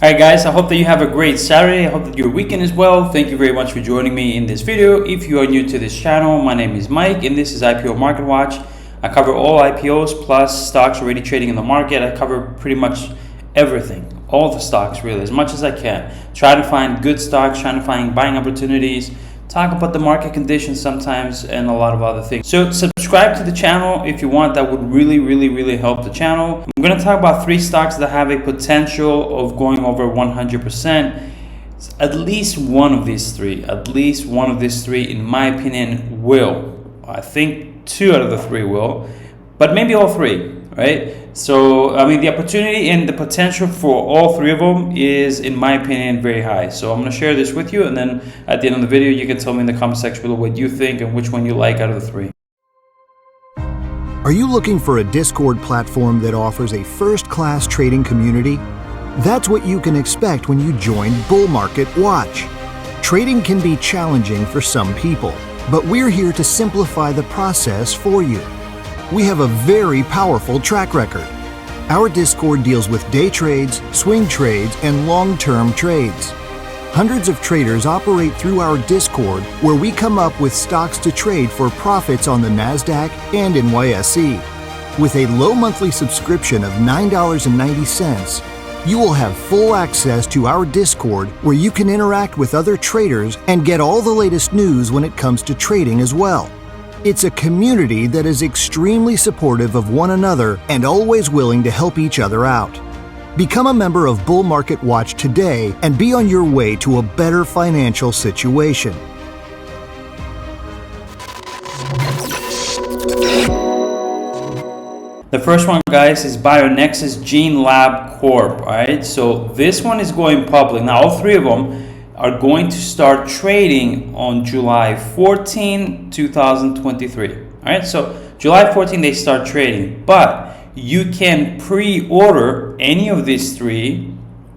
Alright guys, I hope that you have a great Saturday. I hope that your weekend is well. Thank you very much for joining me in this video. If you are new to this channel, my name is Mike and this is IPO Market Watch. I cover all IPOs plus stocks already trading in the market. I cover pretty much everything, all the stocks really, as much as I can. Try to find good stocks, trying to find buying opportunities, talk about the market conditions sometimes, and a lot of other things. So subscribe to the channel if you want. That would really help the channel. I'm going to talk about 3 stocks that have a potential of going over 100%. At least one of these three, in my opinion, will. I think 2 out of the 3 will, but maybe all 3, right? So, I mean, the opportunity and the potential for all 3 of them is, in my opinion, very high. So I'm going to share this with you, and then at the end of the video, you can tell me in the comment section below what you think and which one you like out of the 3. Are you looking for a Discord platform that offers a first-class trading community? That's what you can expect when you join Bull Market Watch. Trading can be challenging for some people, but we're here to simplify the process for you. We have a very powerful track record. Our Discord deals with day trades, swing trades, and long-term trades. Hundreds of traders operate through our Discord, where we come up with stocks to trade for profits on the NASDAQ and NYSE. With a low monthly subscription of $9.90, you will have full access to our Discord, where you can interact with other traders and get all the latest news when it comes to trading as well. It's a community that is extremely supportive of one another and always willing to help each other out. Become a member of Bull Market Watch today and be on your way to a better financial situation. The first one, guys, is BioNexus Gene Lab Corp. All right, so this one is going public. Now, all 3 of them are going to start trading on July 14, 2023. All right, so July 14, they start trading, but you can pre-order any of these 3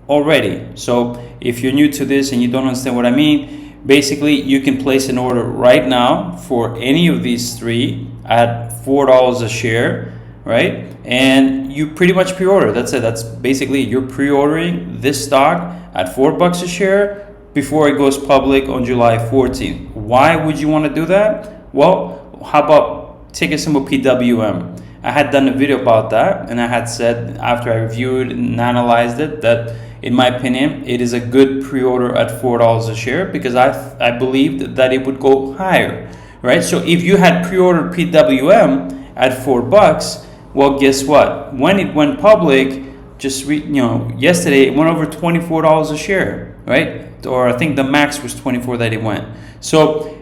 already. So if you're new to this and you don't understand what I mean, basically you can place an order right now for any of these 3 at $4 a share, right? And you pretty much pre-order. That's it. That's basically you're pre-ordering this stock at $4 a share before it goes public on July 14th. Why would you want to do that? Well, how about ticker symbol PWM? I had done a video about that, and I had said after I reviewed and analyzed it that, in my opinion, it is a good pre-order at $4 a share because I believed that it would go higher, right? So if you had pre-ordered PWM at $4, well, guess what? When it went public, yesterday, it went over $24 a share, right? Or I think the max was 24 that it went. So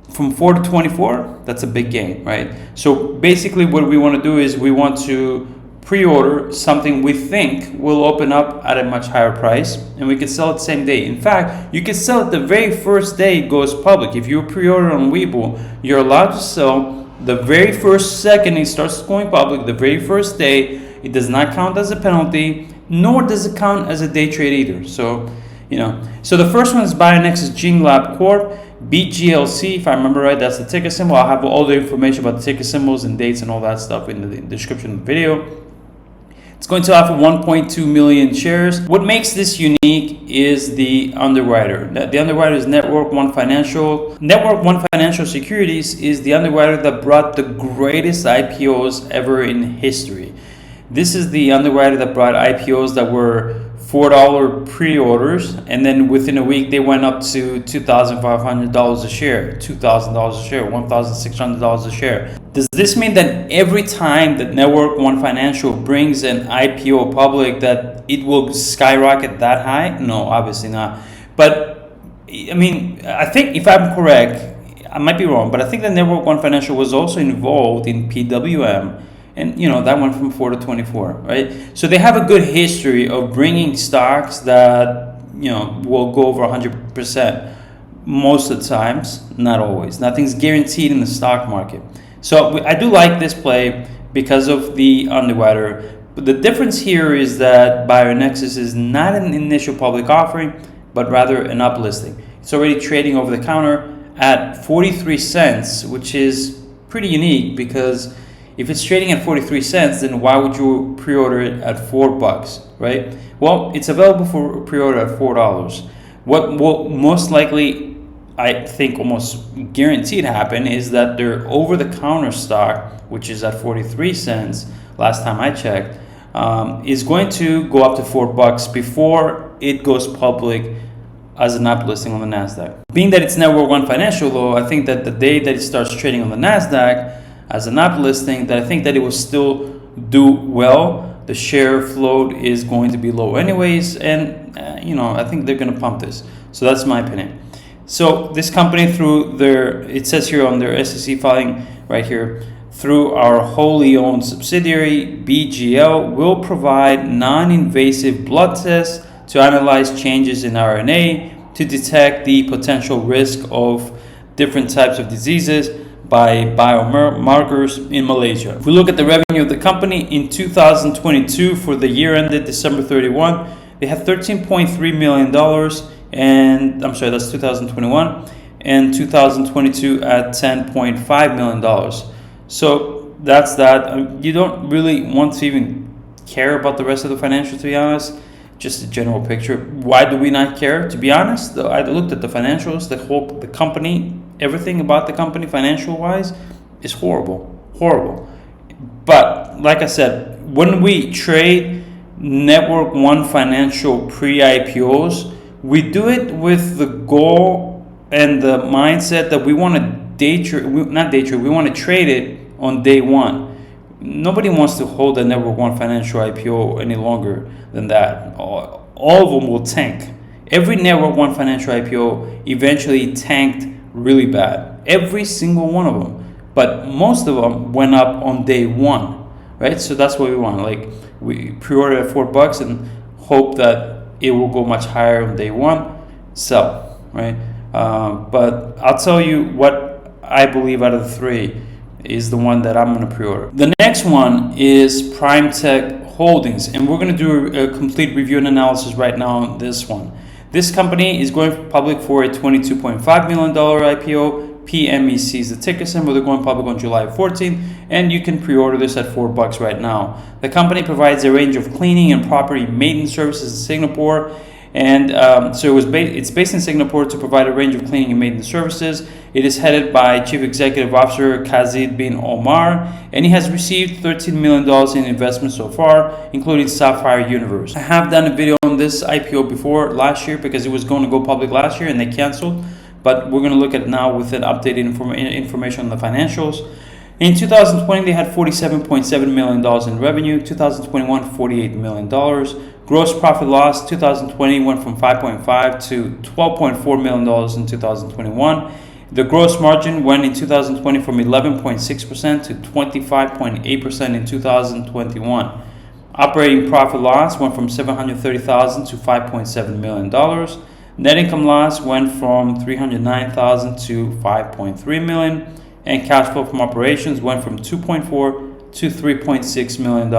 from 4 to 24, that's a big gain, right? So basically what we want to do is we want to pre-order something we think will open up at a much higher price, and we can sell it same day. In fact, you can sell it the very first day it goes public. If you pre-order on Webull, you're allowed to sell the very first second it starts going public, the very first day. It does not count as a penalty, nor does it count as a day trade either. So, so the first one is BioNexus Gene Lab Corp, BGLC, if I remember right, that's the ticker symbol. I'll have all the information about the ticker symbols and dates and all that stuff in the description of the video. It's going to offer 1.2 million shares. What makes this unique is the underwriter. The underwriter is Network One Financial. Network One Financial Securities is the underwriter that brought the greatest IPOs ever in history. This is the underwriter that brought IPOs that were $4 pre-orders, and then within a week they went up to $2,500 a share, $2,000 a share, $1,600 a share. Does this mean that every time that Network One Financial brings an IPO public that it will skyrocket that high? No, obviously not. But I mean, I think if I'm correct, I might be wrong, but I think that Network One Financial was also involved in PWM. And that went from 4 to 24, right? So they have a good history of bringing stocks that will go over 100% most of the times, not always. Nothing's guaranteed in the stock market. So I do like this play because of the underwriter. But the difference here is that BioNexus is not an initial public offering, but rather an uplisting. It's already trading over the counter at 43 cents, which is pretty unique because if it's trading at 43 cents, then why would you pre-order it at $4, right? Well, it's available for pre-order at $4. What will most likely, I think almost guaranteed happen, is that their over-the-counter stock, which is at 43 cents last time I checked, is going to go up to $4 before it goes public as an app listing on the NASDAQ. Being that it's Network One Financial, though, I think that the day that it starts trading on the NASDAQ as an app listing, that I think that it will still do well. The share float is going to be low anyways, and I think they're going to pump this. So that's my opinion. So this company, through it says here on their SEC filing right here, through our wholly owned subsidiary, BGL, will provide non-invasive blood tests to analyze changes in RNA to detect the potential risk of different types of diseases by biomarkers in Malaysia. If we look at the revenue of the company in 2022 for the year ended December 31, they had $13.3 million, and I'm sorry, that's 2021, and 2022 at $10.5 million. So that's that. You don't really want to even care about the rest of the financials, to be honest. Just a general picture. Why do we not care? To be honest, though, I looked at the financials, the company, everything about the company financial wise is horrible. But like I said, when we trade Network One Financial pre-IPOs, we do it with the goal and the mindset that we want to we want to trade it on day one. Nobody wants to hold a Network One Financial IPO any longer than that. All of them will tank. Every Network One Financial IPO eventually tanked really bad. Every single one of them. But most of them went up on day one, right? So that's what we want. Like, we pre-order at $4 and hope that it will go much higher on day one. Sell, right? But I'll tell you what I believe out of the three is the one that I'm going to pre-order. The next one is Primech Holdings, and we're going to do a complete review and analysis right now on this one. This company is going public for a $22.5 million IPO. PMEC is the ticker symbol. They're going public on July 14th, and you can pre-order this at $4 right now. The company provides a range of cleaning and property maintenance services in Singapore. And so it's based in Singapore to provide a range of cleaning and maintenance services. It is headed by Chief Executive Officer Kazid bin Omar, and he has received $13 million in investments so far, including Sapphire Universe. I have done a video on this IPO before last year because it was going to go public last year and they canceled. But we're going to look at it now with an updated information on the financials. In 2020, they had $47.7 million in revenue. 2021, $48 million. Gross profit loss, 2020 went from $5.5 to $12.4 million in 2021. The gross margin went in 2020 from 11.6% to 25.8% in 2021. Operating profit loss went from $730,000 to $5.7 million. Net income loss went from $309,000 to $5.3 million. And cash flow from operations went from $2.4 to $3.6 million.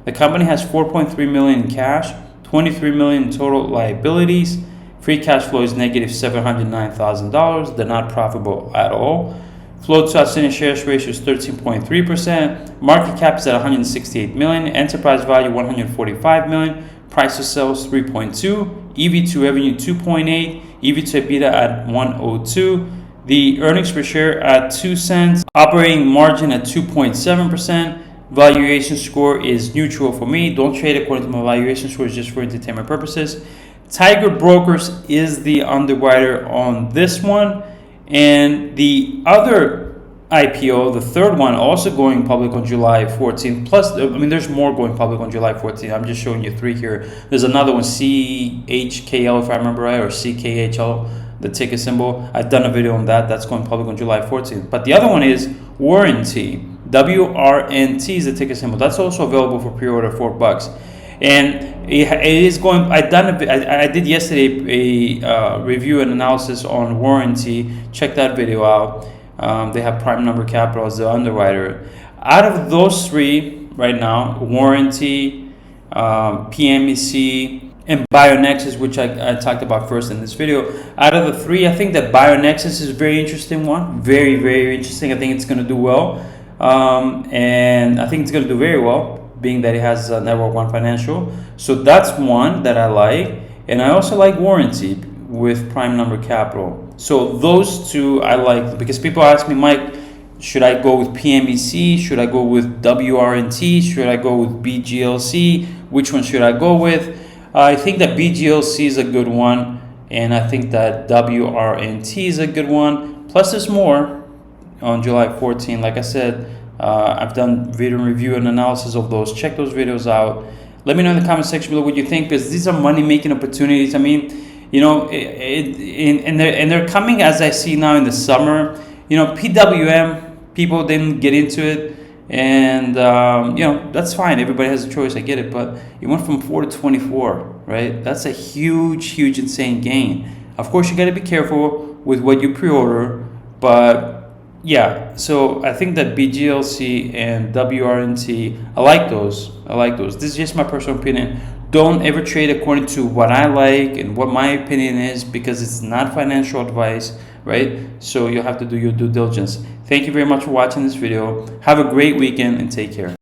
The company has $4.3 million in cash, $23 million in total liabilities. Free cash flow is negative $709,000. They're not profitable at all. Float to outstanding shares ratio is 13.3%. Market cap is at $168 million. Enterprise value $145 million. Price to sales 3.2. EV to revenue 2.8. EV to EBITDA at 102. The earnings per share at 2 cents. Operating margin at 2.7%. Valuation score is neutral for me. Don't trade according to my valuation score, it's just for entertainment purposes. Tiger Brokers is the underwriter on this one. And the other IPO, the third one, also going public on July 14th. Plus, there's more going public on July 14th. I'm just showing you three here. There's another one, CHKL, if I remember right, or CKHL, the ticker symbol. I've done a video on that. That's going public on July 14th. But the other one is WRNT. WRNT is the ticker symbol. That's also available for pre-order $4. And it is going. I did yesterday a review and analysis on WRNT. Check that video out. They have Prime Number Capital as the underwriter. Out of those three right now, WRNT, PMEC, and BioNexus, which I talked about first in this video. Out of the three, I think that BioNexus is a very interesting one. Very, very interesting. I think it's going to do well. and I think it's going to do very well, being that it has Network One Financial. So that's one that I like, and I also like Warranty with Prime Number Capital. So those two I like, because people ask me, Mike, should I go with PMEC? Should I go with WRNT? Should I go with BGLC? Which one should I go with? I think that BGLC is a good one, and I think that WRNT is a good one. Plus, there's more on July 14. Like I said, I've done video review and analysis of those. Check those videos out. Let me know in the comment section below what you think, because these are money-making opportunities. I mean, you know, and they're coming, as I see now, in the summer. You know, PWM, people didn't get into it, and you know, that's fine. Everybody has a choice. I get it, but it went from 4 to 24, right? That's a huge, insane gain. Of course, you got to be careful with what you pre-order, but yeah. So I think that BGLC and WRNT, I like those. This is just my personal opinion. Don't ever trade according to what I like and what my opinion is, because it's not financial advice, right? So you'll have to do your due diligence. Thank you very much for watching this video. Have a great weekend and take care.